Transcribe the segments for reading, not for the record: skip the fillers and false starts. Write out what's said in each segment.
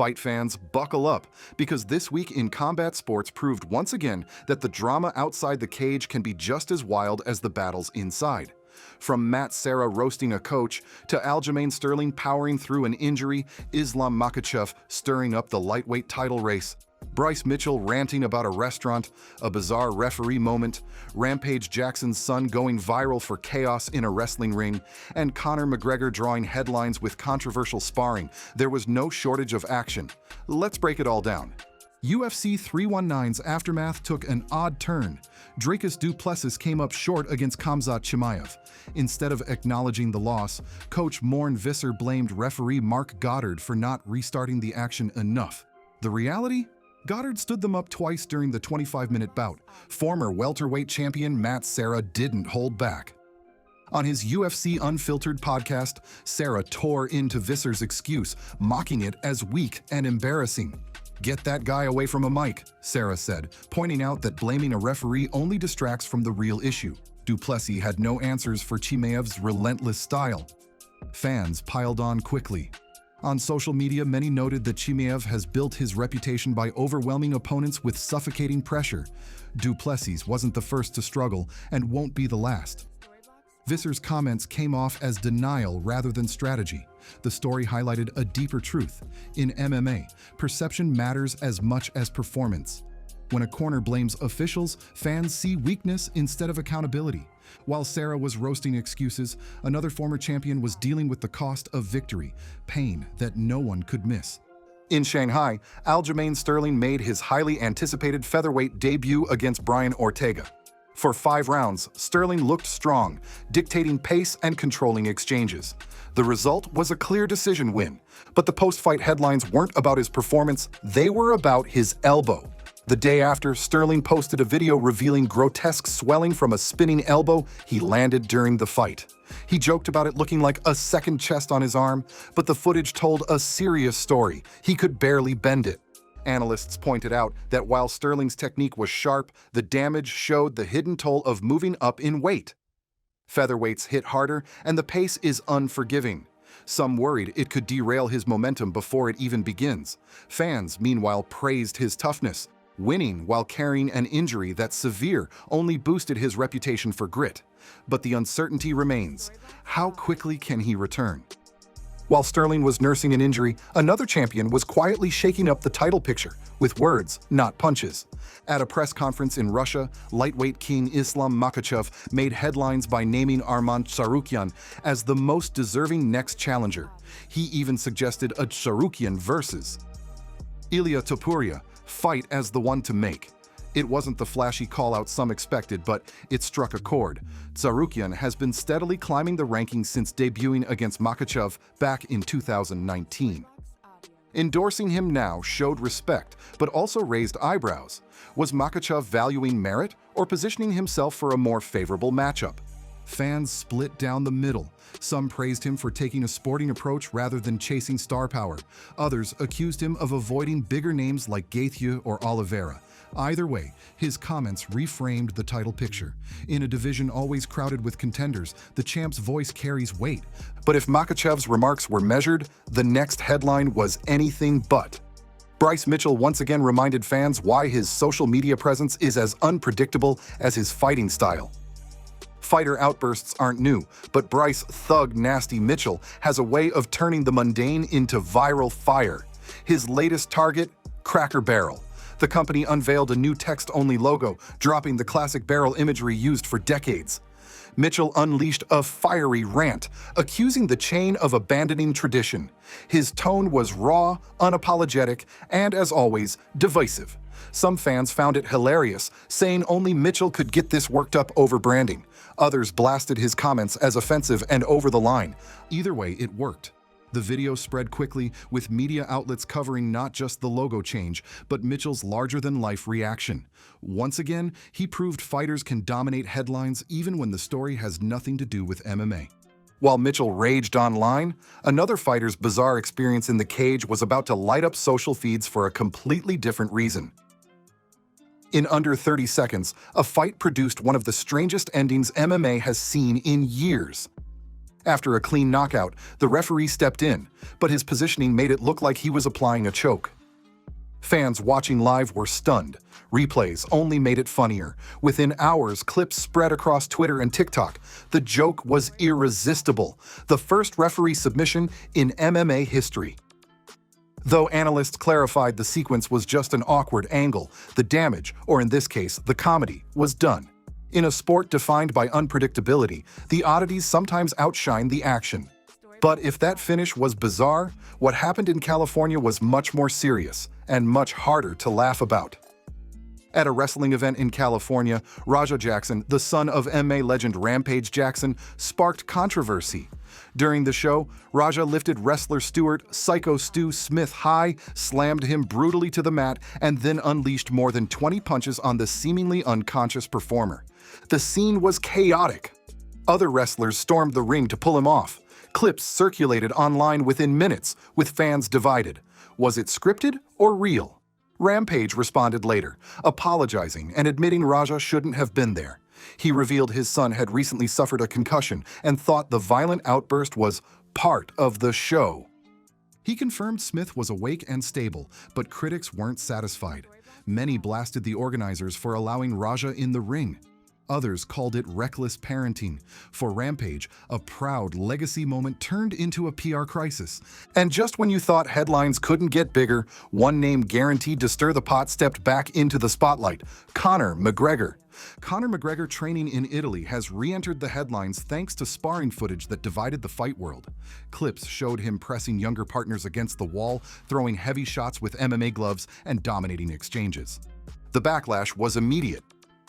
Fight fans, buckle up, because this week in combat sports proved once again that the drama outside the cage can be just as wild as the battles inside. From Matt Serra roasting a coach, to Aljamain Sterling powering through an injury, Islam Makhachev stirring up the lightweight title race, Bryce Mitchell ranting about a restaurant, a bizarre referee moment, Rampage Jackson's son going viral for chaos in a wrestling ring, and Conor McGregor drawing headlines with controversial sparring, there was no shortage of action. Let's break it all down. UFC 319's aftermath took an odd turn. Dricus du Plessis came up short against Khamzat Chimaev. Instead of acknowledging the loss, coach Morn Visser blamed referee Mark Goddard for not restarting the action enough. The reality? Goddard stood them up twice during the 25-minute bout. Former welterweight champion Matt Serra didn't hold back. On his UFC Unfiltered podcast, Serra tore into Visser's excuse, mocking it as weak and embarrassing. "Get that guy away from a mic," Serra said, pointing out that blaming a referee only distracts from the real issue. Du Plessis had no answers for Chimaev's relentless style. Fans piled on quickly. On social media, many noted that Chimaev has built his reputation by overwhelming opponents with suffocating pressure. Du Plessis wasn't the first to struggle and won't be the last. Visser's comments came off as denial rather than strategy. The story highlighted a deeper truth. In MMA, perception matters as much as performance. When a corner blames officials, fans see weakness instead of accountability. While Serra was roasting excuses, another former champion was dealing with the cost of victory, pain that no one could miss. In Shanghai, Aljamain Sterling made his highly anticipated featherweight debut against Brian Ortega. For 5 rounds, Sterling looked strong, dictating pace and controlling exchanges. The result was a clear decision win, but the post-fight headlines weren't about his performance, they were about his elbow. The day after, Sterling posted a video revealing grotesque swelling from a spinning elbow he landed during the fight. He joked about it looking like a second chest on his arm, but the footage told a serious story. He could barely bend it. Analysts pointed out that while Sterling's technique was sharp, the damage showed the hidden toll of moving up in weight. Featherweights hit harder, and the pace is unforgiving. Some worried it could derail his momentum before it even begins. Fans, meanwhile, praised his toughness. Winning while carrying an injury that's severe only boosted his reputation for grit. But the uncertainty remains. How quickly can he return? While Sterling was nursing an injury, another champion was quietly shaking up the title picture, with words, not punches. At a press conference in Russia, lightweight king Islam Makhachev made headlines by naming Arman Tsarukyan as the most deserving next challenger. He even suggested a Tsarukyan versus Ilia Topuria fight as the one to make. It wasn't the flashy call-out some expected, but it struck a chord. Tsarukyan has been steadily climbing the rankings since debuting against Makhachev back in 2019. Endorsing him now showed respect, but also raised eyebrows. Was Makhachev valuing merit or positioning himself for a more favorable matchup? Fans split down the middle. Some praised him for taking a sporting approach rather than chasing star power. Others accused him of avoiding bigger names like Gaethje or Oliveira. Either way, his comments reframed the title picture. In a division always crowded with contenders, the champ's voice carries weight. But if Makhachev's remarks were measured, the next headline was anything but. Bryce Mitchell once again reminded fans why his social media presence is as unpredictable as his fighting style. Fighter outbursts aren't new, but Bryce "Thug Nasty" Mitchell has a way of turning the mundane into viral fire. His latest target? Cracker Barrel. The company unveiled a new text-only logo, dropping the classic barrel imagery used for decades. Mitchell unleashed a fiery rant, accusing the chain of abandoning tradition. His tone was raw, unapologetic, and, as always, divisive. Some fans found it hilarious, saying only Mitchell could get this worked up over branding. Others blasted his comments as offensive and over the line. Either way, it worked. The video spread quickly, with media outlets covering not just the logo change, but Mitchell's larger-than-life reaction. Once again, he proved fighters can dominate headlines even when the story has nothing to do with MMA. While Mitchell raged online, another fighter's bizarre experience in the cage was about to light up social feeds for a completely different reason. In under 30 seconds, a fight produced one of the strangest endings MMA has seen in years. After a clean knockout, the referee stepped in, but his positioning made it look like he was applying a choke. Fans watching live were stunned. Replays only made it funnier. Within hours, clips spread across Twitter and TikTok. The joke was irresistible. The first referee submission in MMA history. Though analysts clarified the sequence was just an awkward angle, the damage, or in this case, the comedy, was done. In a sport defined by unpredictability, the oddities sometimes outshine the action. But if that finish was bizarre, what happened in California was much more serious and much harder to laugh about. At a wrestling event in California, Rampage Jackson, the son of MMA legend Rampage Jackson, sparked controversy. During the show, Raja lifted wrestler Stuart "Psycho Stu" Smith high, slammed him brutally to the mat, and then unleashed more than 20 punches on the seemingly unconscious performer. The scene was chaotic. Other wrestlers stormed the ring to pull him off. Clips circulated online within minutes, with fans divided. Was it scripted or real? Rampage responded later, apologizing and admitting Raja shouldn't have been there. He revealed his son had recently suffered a concussion and thought the violent outburst was part of the show. He confirmed Smith was awake and stable, but critics weren't satisfied. Many blasted the organizers for allowing Raja in the ring. Others called it reckless parenting. For Rampage, a proud legacy moment turned into a PR crisis. And just when you thought headlines couldn't get bigger, one name guaranteed to stir the pot stepped back into the spotlight: Conor McGregor. Conor McGregor, training in Italy, has re-entered the headlines thanks to sparring footage that divided the fight world. Clips showed him pressing younger partners against the wall, throwing heavy shots with MMA gloves, and dominating exchanges. The backlash was immediate.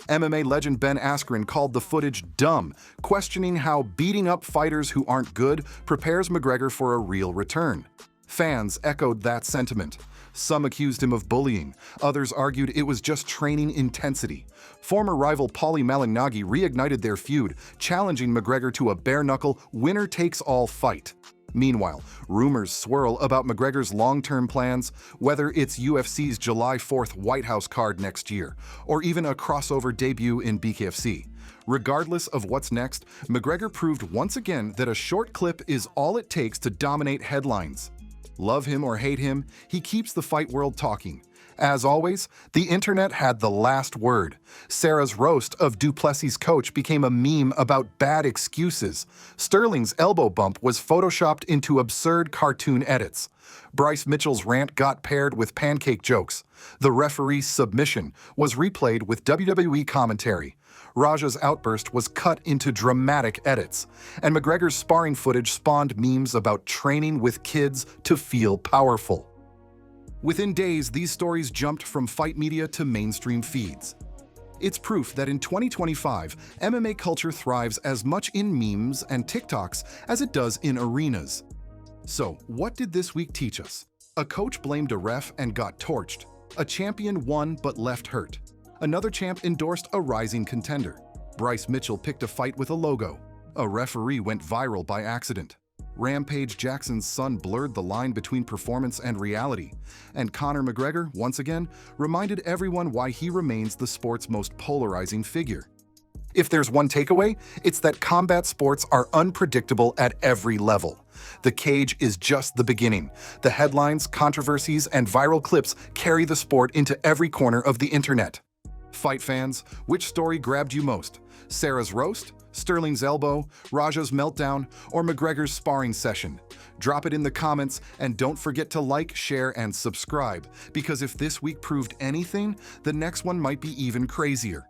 MMA legend Ben Askren called the footage dumb, questioning how beating up fighters who aren't good prepares McGregor for a real return. Fans echoed that sentiment. Some accused him of bullying. Others argued it was just training intensity. Former rival Paulie Malignaggi reignited their feud, challenging McGregor to a bare-knuckle, winner-takes-all fight. Meanwhile, rumors swirl about McGregor's long-term plans, whether it's UFC's July 4th White House card next year, or even a crossover debut in BKFC. Regardless of what's next, McGregor proved once again that a short clip is all it takes to dominate headlines. Love him or hate him, he keeps the fight world talking. As always, the internet had the last word. Serra's roast of Duplessis' coach became a meme about bad excuses. Sterling's elbow bump was photoshopped into absurd cartoon edits. Bryce Mitchell's rant got paired with pancake jokes. The referee's submission was replayed with WWE commentary. Raja's outburst was cut into dramatic edits. And McGregor's sparring footage spawned memes about training with kids to feel powerful. Within days, these stories jumped from fight media to mainstream feeds. It's proof that in 2025, MMA culture thrives as much in memes and TikToks as it does in arenas. So, what did this week teach us? A coach blamed a ref and got torched. A champion won but left hurt. Another champ endorsed a rising contender. Bryce Mitchell picked a fight with a logo. A referee went viral by accident. Rampage Jackson's son blurred the line between performance and reality. And Conor McGregor, once again, reminded everyone why he remains the sport's most polarizing figure. If there's one takeaway, it's that combat sports are unpredictable at every level. The cage is just the beginning. The headlines, controversies, and viral clips carry the sport into every corner of the internet. Fight fans, which story grabbed you most? Serra's roast? Sterling's elbow, Raja's meltdown, or McGregor's sparring session? Drop it in the comments, and don't forget to like, share, and subscribe, because if this week proved anything, the next one might be even crazier.